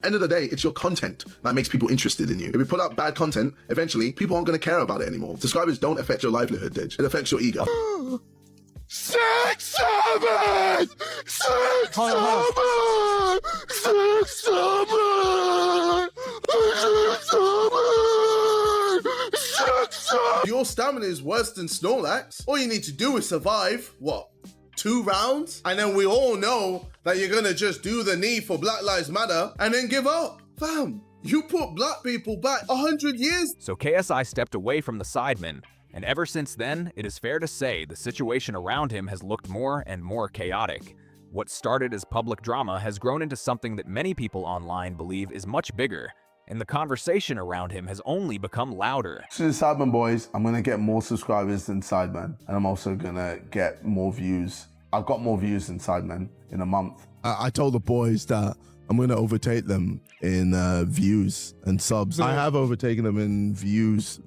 End of the day, it's your content that makes people interested in you. If you put out bad content, eventually people aren't going to care about it anymore. Subscribers don't affect your livelihood, Dej. It affects your ego. 6-7! 6-7! 6-7! Your stamina is worse than Snorlax. All you need to do is survive, what, 2 rounds? And then we all know that you're gonna just do the knee for Black Lives Matter and then give up. Fam, you put black people back 100 years. So KSI stepped away from the Sidemen, and ever since then, it is fair to say the situation around him has looked more and more chaotic. What started as public drama has grown into something that many people online believe is much bigger, and the conversation around him has only become louder. To the Sidemen boys, I'm gonna get more subscribers than Sidemen, and I'm also gonna get more views. I've got more views than Sidemen in a month. I told the boys that I'm gonna overtake them in views and subs. I have overtaken them in views.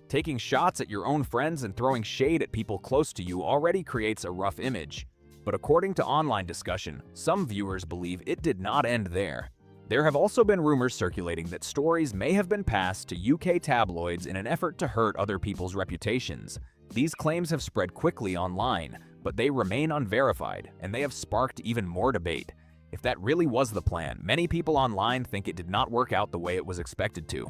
Taking shots at your own friends and throwing shade at people close to you already creates a rough image. But according to online discussion, some viewers believe it did not end there. There have also been rumors circulating that stories may have been passed to UK tabloids in an effort to hurt other people's reputations. These claims have spread quickly online, but they remain unverified, and they have sparked even more debate. If that really was the plan, many people online think it did not work out the way it was expected to.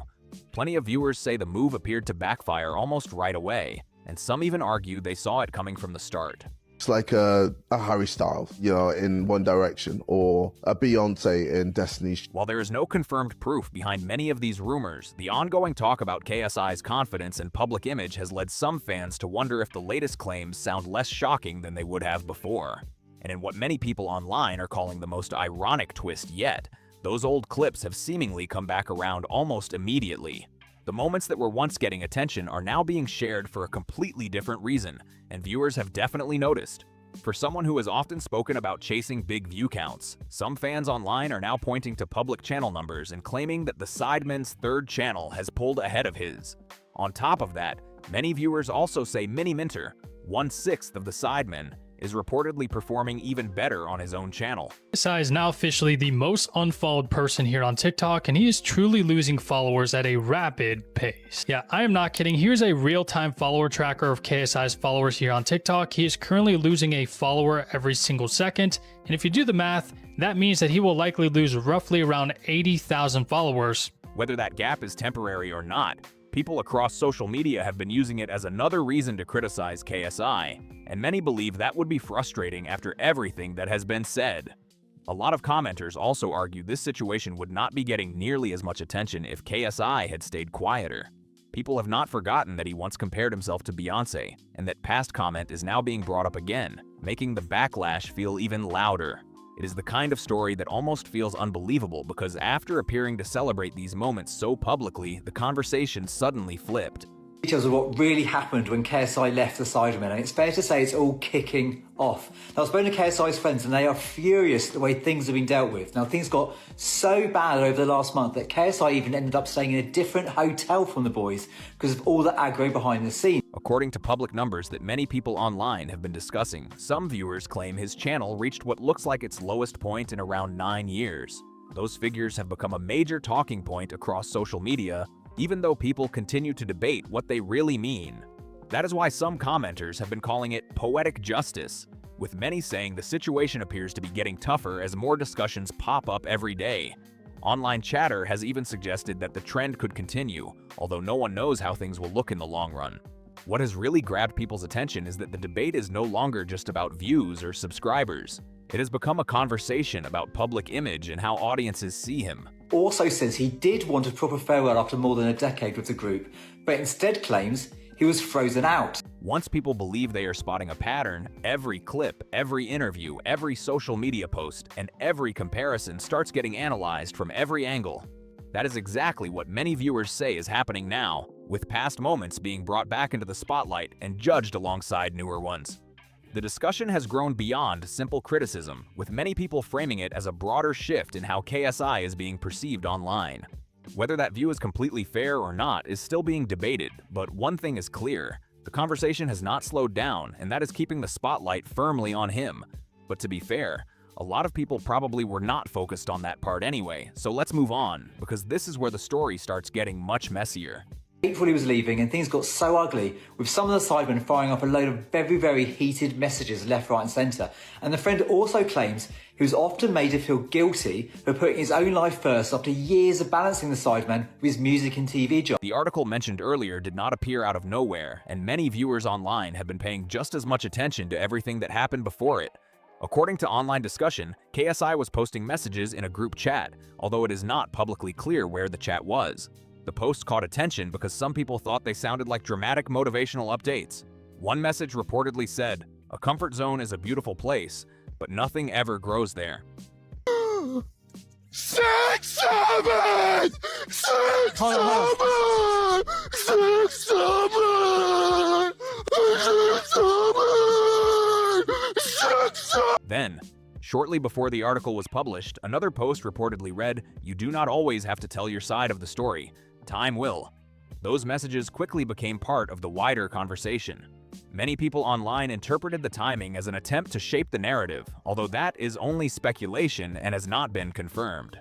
Plenty of viewers say the move appeared to backfire almost right away, and some even argue they saw it coming from the start. It's like a Harry Styles, you know, in One Direction, or a Beyonce in Destiny's. While there is no confirmed proof behind many of these rumors, the ongoing talk about KSI's confidence and public image has led some fans to wonder if the latest claims sound less shocking than they would have before. And in what many people online are calling the most ironic twist yet, those old clips have seemingly come back around almost immediately. The moments that were once getting attention are now being shared for a completely different reason, and viewers have definitely noticed. For someone who has often spoken about chasing big view counts, some fans online are now pointing to public channel numbers and claiming that the Sidemen's third channel has pulled ahead of his. On top of that, many viewers also say Mini Minter, 1/6 of the Sidemen, is reportedly performing even better on his own channel. KSI is now officially the most unfollowed person here on TikTok, and he is truly losing followers at a rapid pace. Yeah, I am not kidding. Here's a real-time follower tracker of KSI's followers here on TikTok. He is currently losing a follower every single second, and if you do the math, that means that he will likely lose roughly around 80,000 followers. Whether that gap is temporary or not, people across social media have been using it as another reason to criticize KSI, and many believe that would be frustrating after everything that has been said. A lot of commenters also argue this situation would not be getting nearly as much attention if KSI had stayed quieter. People have not forgotten that he once compared himself to Beyonce, and that past comment is now being brought up again, making the backlash feel even louder. It is the kind of story that almost feels unbelievable because after appearing to celebrate these moments so publicly, the conversation suddenly flipped. Details of what really happened when KSI left the Sidemen, and it's fair to say it's all kicking off. Now, I've spoken to KSI's friends and they are furious at the way things have been dealt with. Now, things got so bad over the last month that KSI even ended up staying in a different hotel from the boys because of all the aggro behind the scenes. According to public numbers that many people online have been discussing, some viewers claim his channel reached what looks like its lowest point in around 9 years. Those figures have become a major talking point across social media, even though people continue to debate what they really mean. That is why some commenters have been calling it poetic justice, with many saying the situation appears to be getting tougher as more discussions pop up every day. Online chatter has even suggested that the trend could continue, although no one knows how things will look in the long run. What has really grabbed people's attention is that the debate is no longer just about views or subscribers. It has become a conversation about public image and how audiences see him. Also says he did want a proper farewell after more than a decade with the group, but instead claims he was frozen out. Once people believe they are spotting a pattern, every clip, every interview, every social media post, and every comparison starts getting analyzed from every angle. That is exactly what many viewers say is happening now, with past moments being brought back into the spotlight and judged alongside newer ones. The discussion has grown beyond simple criticism, with many people framing it as a broader shift in how KSI is being perceived online. Whether that view is completely fair or not is still being debated, but one thing is clear: the conversation has not slowed down, and that is keeping the spotlight firmly on him. But to be fair, A lot of people probably were not focused on that part anyway, so let's move on, because this is where the story starts getting much messier. April he was leaving and things got so ugly, with some of the Sidemen firing up a load of very heated messages left, right and centre. And the friend also claims he was often made to feel guilty for putting his own life first after years of balancing the Sidemen with his music and TV job. The article mentioned earlier did not appear out of nowhere, and many viewers online have been paying just as much attention to everything that happened before it. According to online discussion, KSI was posting messages in a group chat, although it is not publicly clear where the chat was. The post caught attention because some people thought they sounded like dramatic motivational updates. One message reportedly said, "A comfort zone is a beautiful place, but nothing ever grows there." 6, 7! 6, 7! 6, 7! 6, 7! Then, shortly before the article was published, another post reportedly read, "You do not always have to tell your side of the story. Time will." Those messages quickly became part of the wider conversation. Many people online interpreted the timing as an attempt to shape the narrative, although that is only speculation and has not been confirmed.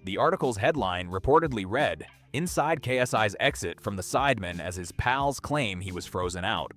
The article's headline reportedly read, "Inside KSI's exit from the Sidemen as his pals claim he was frozen out."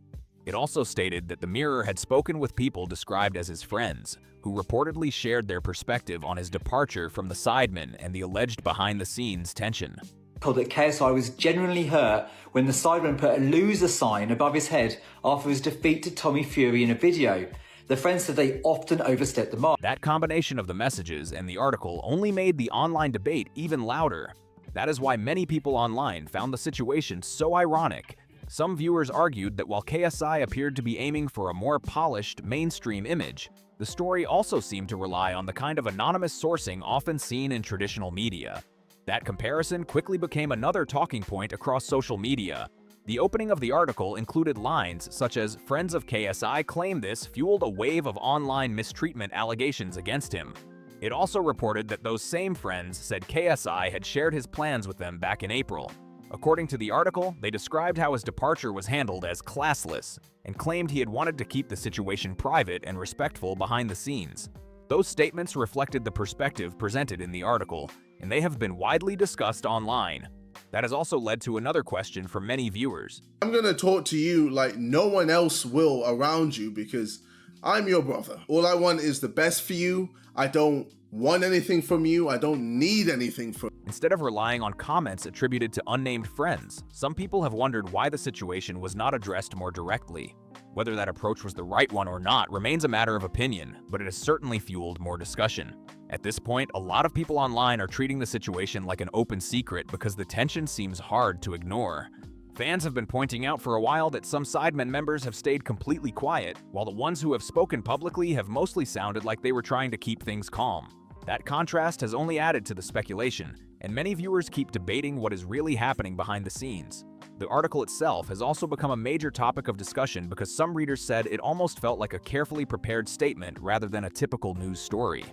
It also stated that the Mirror had spoken with people described as his friends, who reportedly shared their perspective on his departure from the Sidemen and the alleged behind-the-scenes tension. Told that KSI was genuinely hurt when the Sidemen put a loser sign above his head after his defeat to Tommy Fury in a video. The friends said they often overstepped the mark. That combination of the messages and the article only made the online debate even louder. That is why many people online found the situation so ironic. Some viewers argued that while KSI appeared to be aiming for a more polished, mainstream image, the story also seemed to rely on the kind of anonymous sourcing often seen in traditional media. That comparison quickly became another talking point across social media. The opening of the article included lines such as, "Friends of KSI claim this fueled a wave of online mistreatment allegations against him." It also reported that those same friends said KSI had shared his plans with them back in April. According to the article, they described how his departure was handled as classless and claimed he had wanted to keep the situation private and respectful behind the scenes. Those statements reflected the perspective presented in the article, and they have been widely discussed online. That has also led to another question from many viewers. I'm gonna talk to you like no one else will around you because I'm your brother. All I want is the best for you. I don't want anything from you. I don't need anything from you. Instead of relying on comments attributed to unnamed friends, some people have wondered why the situation was not addressed more directly. Whether that approach was the right one or not remains a matter of opinion, but it has certainly fueled more discussion. At this point, a lot of people online are treating the situation like an open secret because the tension seems hard to ignore. Fans have been pointing out for a while that some Sidemen members have stayed completely quiet, while the ones who have spoken publicly have mostly sounded like they were trying to keep things calm. That contrast has only added to the speculation, and many viewers keep debating what is really happening behind the scenes. The article itself has also become a major topic of discussion because some readers said it almost felt like a carefully prepared statement rather than a typical news story.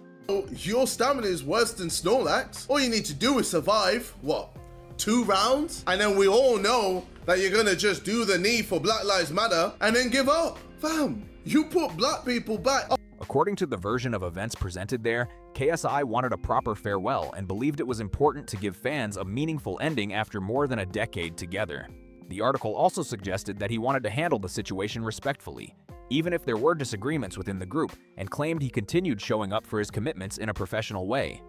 Your stamina is worse than Snorlax. All you need to do is survive, what, 2 rounds? And then we all know that you're gonna just do the knee for Black Lives Matter and then give up. Fam, you put black people back. According to the version of events presented there, KSI wanted a proper farewell and believed it was important to give fans a meaningful ending after more than a decade together. The article also suggested that he wanted to handle the situation respectfully, even if there were disagreements within the group, and claimed he continued showing up for his commitments in a professional way.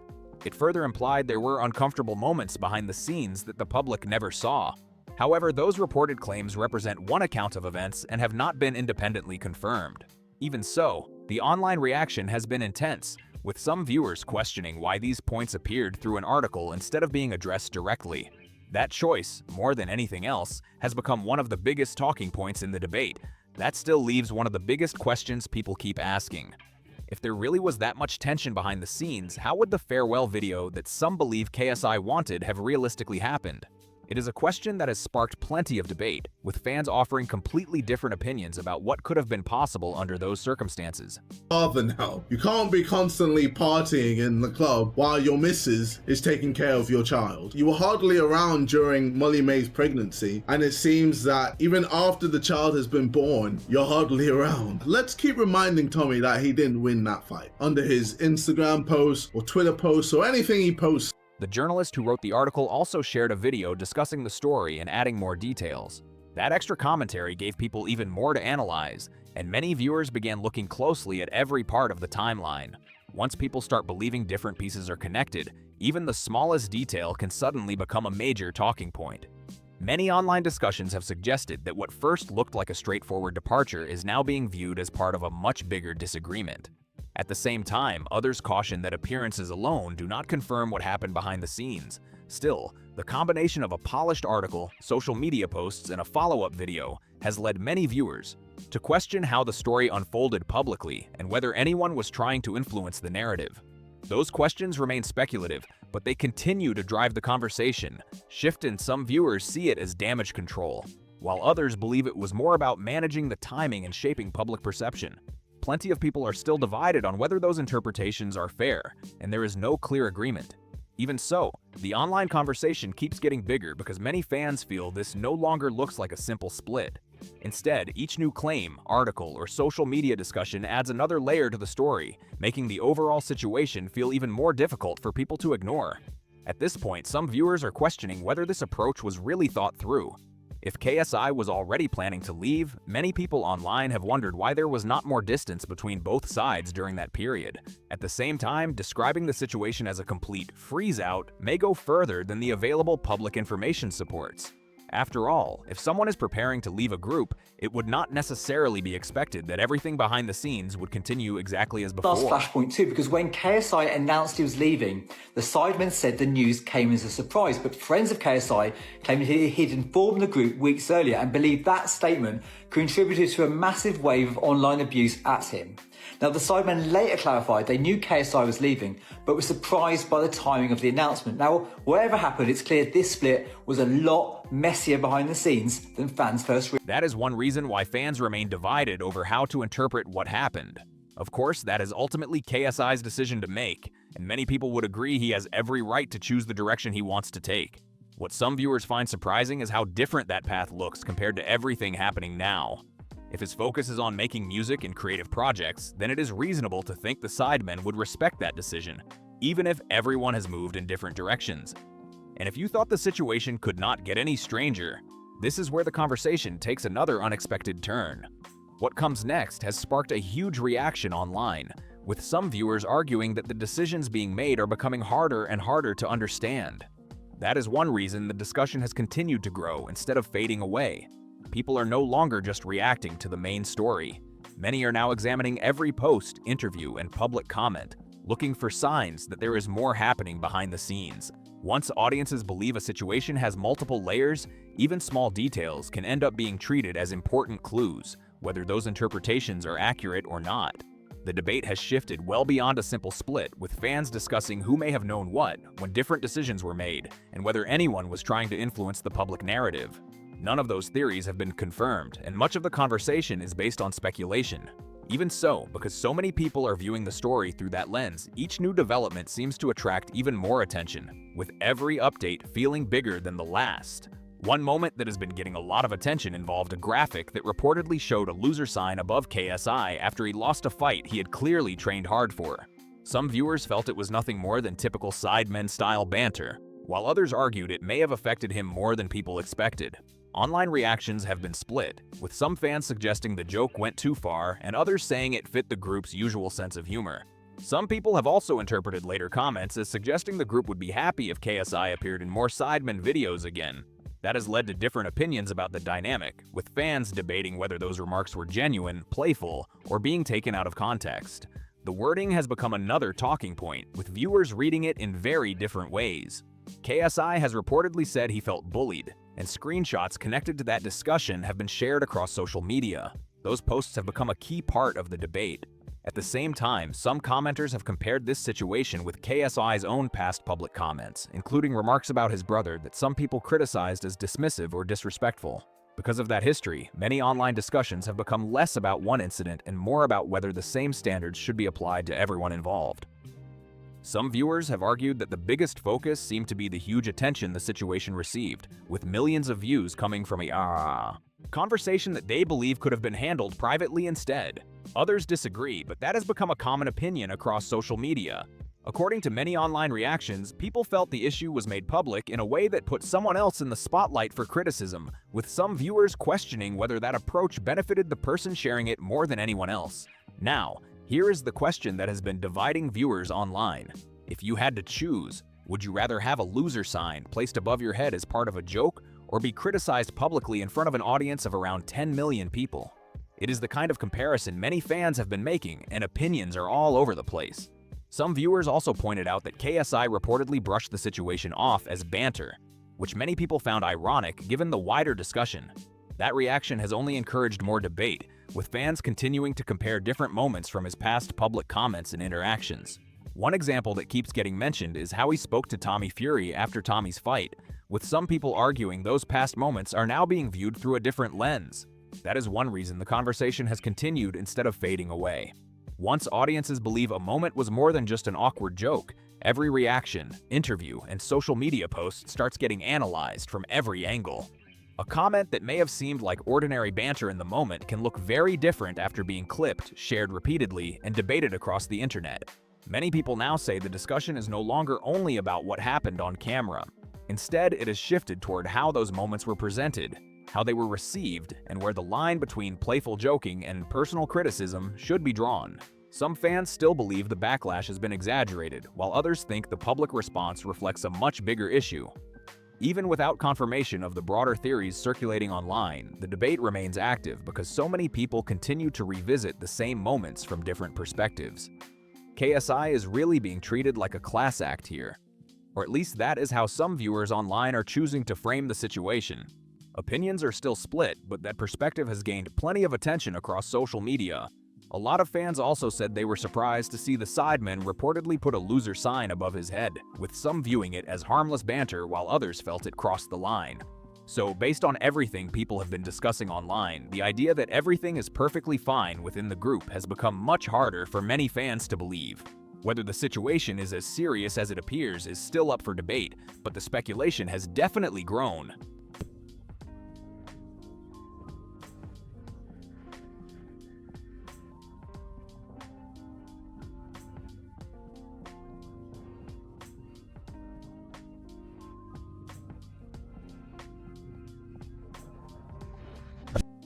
It further implied there were uncomfortable moments behind the scenes that the public never saw. However, those reported claims represent one account of events and have not been independently confirmed. Even so, the online reaction has been intense, with some viewers questioning why these points appeared through an article instead of being addressed directly. That choice, more than anything else, has become one of the biggest talking points in the debate. That still leaves one of the biggest questions people keep asking. If there really was that much tension behind the scenes, how would the farewell video that some believe KSI wanted have realistically happened? It is a question that has sparked plenty of debate, with fans offering completely different opinions about what could have been possible under those circumstances. Father now. You can't be constantly partying in the club while your missus is taking care of your child. You were hardly around during Molly Mae's pregnancy, and it seems that even after the child has been born, you're hardly around. Let's keep reminding Tommy that he didn't win that fight under his Instagram posts or Twitter posts or anything he posts. The journalist who wrote the article also shared a video discussing the story and adding more details. That extra commentary gave people even more to analyze, and many viewers began looking closely at every part of the timeline. Once people start believing different pieces are connected, even the smallest detail can suddenly become a major talking point. Many online discussions have suggested that what first looked like a straightforward departure is now being viewed as part of a much bigger disagreement. At the same time, others caution that appearances alone do not confirm what happened behind the scenes. Still, the combination of a polished article, social media posts, and a follow-up video has led many viewers to question how the story unfolded publicly and whether anyone was trying to influence the narrative. Those questions remain speculative, but they continue to drive the conversation. Some viewers see it as damage control, while others believe it was more about managing the timing and shaping public perception. Plenty of people are still divided on whether those interpretations are fair, and there is no clear agreement. Even so, the online conversation keeps getting bigger because many fans feel this no longer looks like a simple split. Instead, each new claim, article, or social media discussion adds another layer to the story, making the overall situation feel even more difficult for people to ignore. At this point, some viewers are questioning whether this approach was really thought through. If KSI was already planning to leave, many people online have wondered why there was not more distance between both sides during that period. At the same time, describing the situation as a complete freeze-out may go further than the available public information supports. After all, if someone is preparing to leave a group, it would not necessarily be expected that everything behind the scenes would continue exactly as before. Last flashpoint too, because when KSI announced he was leaving, the Sidemen said the news came as a surprise, but friends of KSI claimed he'd informed the group weeks earlier and believed that statement contributed to a massive wave of online abuse at him. Now, the Sidemen later clarified they knew KSI was leaving, but were surprised by the timing of the announcement. Now, whatever happened, it's clear this split was a lot messier behind the scenes than fans first realized. That is one reason why fans remain divided over how to interpret what happened. Of course, that is ultimately KSI's decision to make, and many people would agree he has every right to choose the direction he wants to take. What some viewers find surprising is how different that path looks compared to everything happening now. If his focus is on making music and creative projects, then it is reasonable to think the Sidemen would respect that decision, even if everyone has moved in different directions. And if you thought the situation could not get any stranger, this is where the conversation takes another unexpected turn. What comes next has sparked a huge reaction online, with some viewers arguing that the decisions being made are becoming harder and harder to understand. That is one reason the discussion has continued to grow instead of fading away. People are no longer just reacting to the main story. Many are now examining every post, interview, and public comment, looking for signs that there is more happening behind the scenes. Once audiences believe a situation has multiple layers, even small details can end up being treated as important clues, whether those interpretations are accurate or not. The debate has shifted well beyond a simple split, with fans discussing who may have known what when different decisions were made, and whether anyone was trying to influence the public narrative. None of those theories have been confirmed, and much of the conversation is based on speculation. Even so, because so many people are viewing the story through that lens, each new development seems to attract even more attention, with every update feeling bigger than the last. One moment that has been getting a lot of attention involved a graphic that reportedly showed a loser sign above KSI after he lost a fight he had clearly trained hard for. Some viewers felt it was nothing more than typical Sidemen-style banter, while others argued it may have affected him more than people expected. Online reactions have been split, with some fans suggesting the joke went too far and others saying it fit the group's usual sense of humor. Some people have also interpreted later comments as suggesting the group would be happy if KSI appeared in more Sidemen videos again. That has led to different opinions about the dynamic, with fans debating whether those remarks were genuine, playful, or being taken out of context. The wording has become another talking point, with viewers reading it in very different ways. KSI has reportedly said he felt bullied, and screenshots connected to that discussion have been shared across social media. Those posts have become a key part of the debate. At the same time, some commenters have compared this situation with KSI's own past public comments, including remarks about his brother that some people criticized as dismissive or disrespectful. Because of that history, many online discussions have become less about one incident and more about whether the same standards should be applied to everyone involved. Some viewers have argued that the biggest focus seemed to be the huge attention the situation received, with millions of views coming from a conversation that they believe could have been handled privately instead. Others disagree, but that has become a common opinion across social media. According to many online reactions, people felt the issue was made public in a way that put someone else in the spotlight for criticism, with some viewers questioning whether that approach benefited the person sharing it more than anyone else. Now, here is the question that has been dividing viewers online. If you had to choose, would you rather have a loser sign placed above your head as part of a joke, or be criticized publicly in front of an audience of around 10 million people? It is the kind of comparison many fans have been making, and opinions are all over the place. Some viewers also pointed out that KSI reportedly brushed the situation off as banter, which many people found ironic given the wider discussion. That reaction has only encouraged more debate, with fans continuing to compare different moments from his past public comments and interactions. One example that keeps getting mentioned is how he spoke to Tommy Fury after Tommy's fight, with some people arguing those past moments are now being viewed through a different lens. That is one reason the conversation has continued instead of fading away. Once audiences believe a moment was more than just an awkward joke, every reaction, interview, and social media post starts getting analyzed from every angle. A comment that may have seemed like ordinary banter in the moment can look very different after being clipped, shared repeatedly, and debated across the internet. Many people now say the discussion is no longer only about what happened on camera. Instead, it has shifted toward how those moments were presented, how they were received, and where the line between playful joking and personal criticism should be drawn. Some fans still believe the backlash has been exaggerated, while others think the public response reflects a much bigger issue. Even without confirmation of the broader theories circulating online, the debate remains active because so many people continue to revisit the same moments from different perspectives. KSI is really being treated like a class act here, or at least that is how some viewers online are choosing to frame the situation. Opinions are still split, but that perspective has gained plenty of attention across social media. A lot of fans also said they were surprised to see the Sidemen reportedly put a loser sign above his head, with some viewing it as harmless banter while others felt it crossed the line. So, based on everything people have been discussing online, the idea that everything is perfectly fine within the group has become much harder for many fans to believe. Whether the situation is as serious as it appears is still up for debate, but the speculation has definitely grown.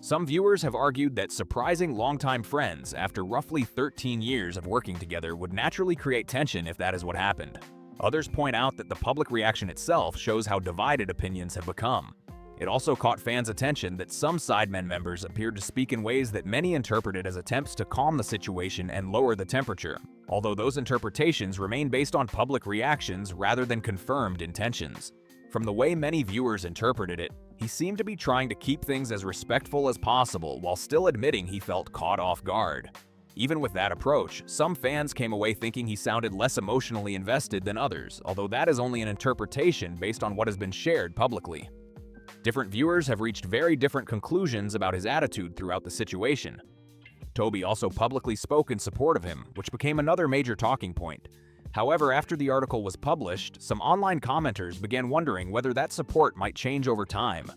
Some viewers have argued that surprising longtime friends after roughly 13 years of working together would naturally create tension if that is what happened. Others point out that the public reaction itself shows how divided opinions have become. It also caught fans' attention that some Sidemen members appeared to speak in ways that many interpreted as attempts to calm the situation and lower the temperature, although those interpretations remain based on public reactions rather than confirmed intentions. From the way many viewers interpreted it, he seemed to be trying to keep things as respectful as possible while still admitting he felt caught off guard. Even with that approach, some fans came away thinking he sounded less emotionally invested than others, although that is only an interpretation based on what has been shared publicly. Different viewers have reached very different conclusions about his attitude throughout the situation. Toby also publicly spoke in support of him, which became another major talking point. However, after the article was published, some online commenters began wondering whether that support might change over time.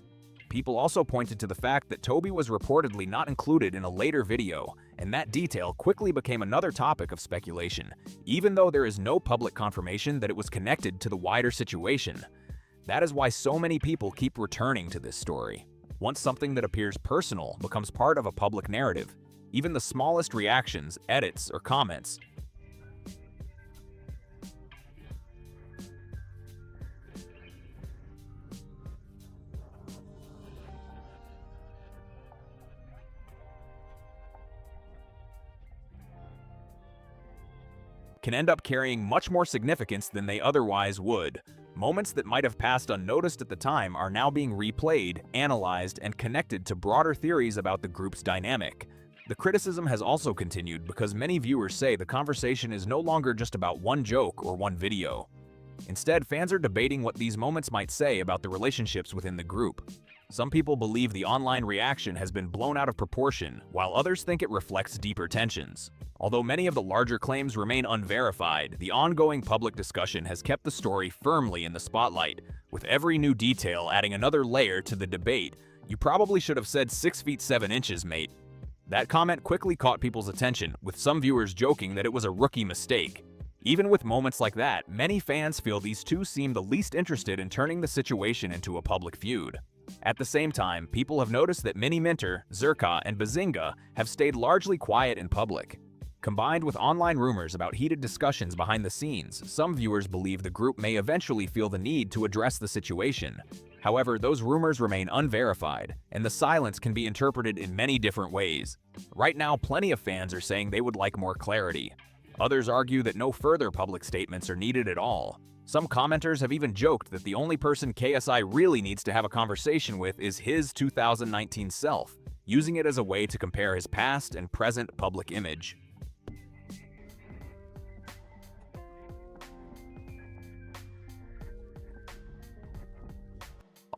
People also pointed to the fact that Toby was reportedly not included in a later video, and that detail quickly became another topic of speculation, even though there is no public confirmation that it was connected to the wider situation. That is why so many people keep returning to this story. Once something that appears personal becomes part of a public narrative, even the smallest reactions, edits, or comments can end up carrying much more significance than they otherwise would. Moments that might have passed unnoticed at the time are now being replayed, analyzed, and connected to broader theories about the group's dynamic. The criticism has also continued because many viewers say the conversation is no longer just about one joke or one video. Instead, fans are debating what these moments might say about the relationships within the group. Some people believe the online reaction has been blown out of proportion, while others think it reflects deeper tensions. Although many of the larger claims remain unverified, the ongoing public discussion has kept the story firmly in the spotlight, with every new detail adding another layer to the debate. "You probably should have said 6 feet 7 inches, mate." That comment quickly caught people's attention, with some viewers joking that it was a rookie mistake. Even with moments like that, many fans feel these two seem the least interested in turning the situation into a public feud. At the same time, people have noticed that Mini Minter, Zerka, and Bazinga have stayed largely quiet in public. Combined with online rumors about heated discussions behind the scenes, some viewers believe the group may eventually feel the need to address the situation. However, those rumors remain unverified, and the silence can be interpreted in many different ways. Right now, plenty of fans are saying they would like more clarity. Others argue that no further public statements are needed at all. Some commenters have even joked that the only person KSI really needs to have a conversation with is his 2019 self, using it as a way to compare his past and present public image.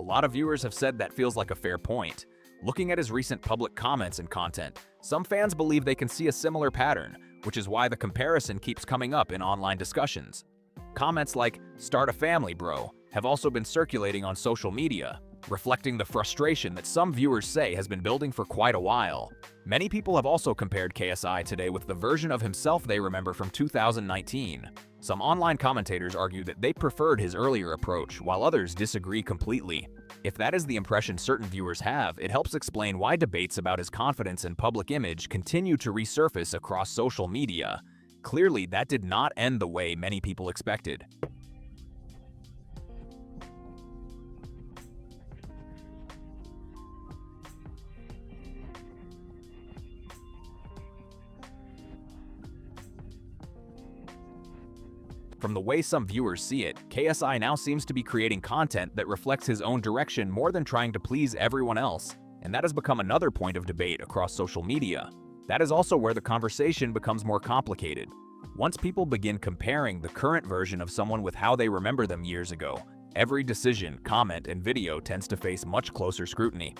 A lot of viewers have said that feels like a fair point. Looking at his recent public comments and content, some fans believe they can see a similar pattern, which is why the comparison keeps coming up in online discussions. Comments like, "Start a family, bro," have also been circulating on social media, reflecting the frustration that some viewers say has been building for quite a while. Many people have also compared KSI today with the version of himself they remember from 2019. Some online commentators argue that they preferred his earlier approach, while others disagree completely. If that is the impression certain viewers have, it helps explain why debates about his confidence and public image continue to resurface across social media. Clearly, that did not end the way many people expected. From the way some viewers see it, KSI now seems to be creating content that reflects his own direction more than trying to please everyone else, and that has become another point of debate across social media. That is also where the conversation becomes more complicated. Once people begin comparing the current version of someone with how they remember them years ago, every decision, comment, and video tends to face much closer scrutiny.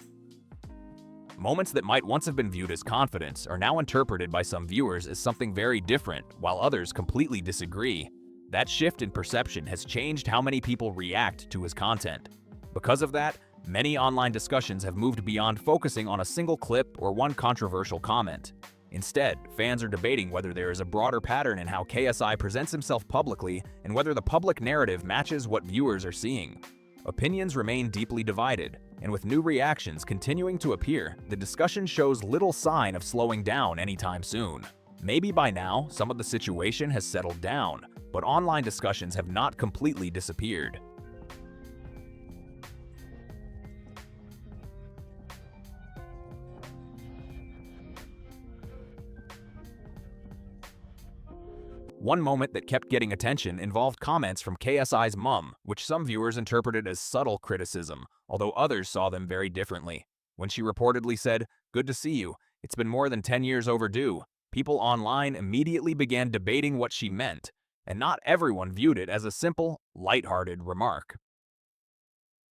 Moments that might once have been viewed as confidence are now interpreted by some viewers as something very different, while others completely disagree. That shift in perception has changed how many people react to his content. Because of that, many online discussions have moved beyond focusing on a single clip or one controversial comment. Instead, fans are debating whether there is a broader pattern in how KSI presents himself publicly and whether the public narrative matches what viewers are seeing. Opinions remain deeply divided, and with new reactions continuing to appear, the discussion shows little sign of slowing down anytime soon. Maybe by now, some of the situation has settled down, but online discussions have not completely disappeared. One moment that kept getting attention involved comments from KSI's mom, which some viewers interpreted as subtle criticism, although others saw them very differently. When she reportedly said, "Good to see you, it's been more than 10 years overdue," people online immediately began debating what she meant, and not everyone viewed it as a simple, lighthearted remark.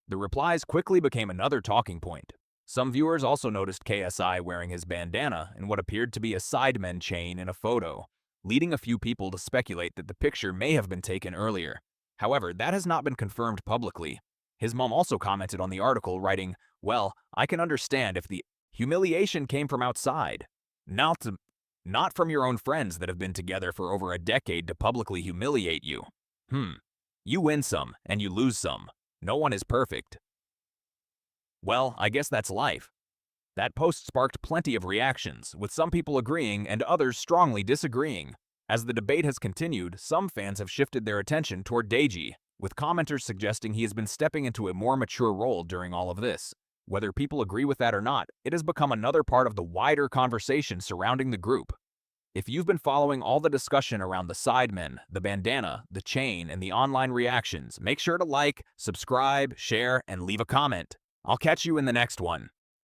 The replies quickly became another talking point. Some viewers also noticed KSI wearing his bandana and what appeared to be a Sidemen chain in a photo, leading a few people to speculate that the picture may have been taken earlier. However, that has not been confirmed publicly. His mom also commented on the article, writing, "Well, I can understand if the humiliation came from outside, not from your own friends that have been together for over a decade to publicly humiliate you. You win some and you lose some. No one is perfect. Well, I guess that's life." That post sparked plenty of reactions, with some people agreeing and others strongly disagreeing. As the debate has continued, some fans have shifted their attention toward Deji, with commenters suggesting he has been stepping into a more mature role during all of this. Whether people agree with that or not, it has become another part of the wider conversation surrounding the group. If you've been following all the discussion around the Sidemen, the bandana, the chain, and the online reactions, make sure to like, subscribe, share, and leave a comment. I'll catch you in the next one.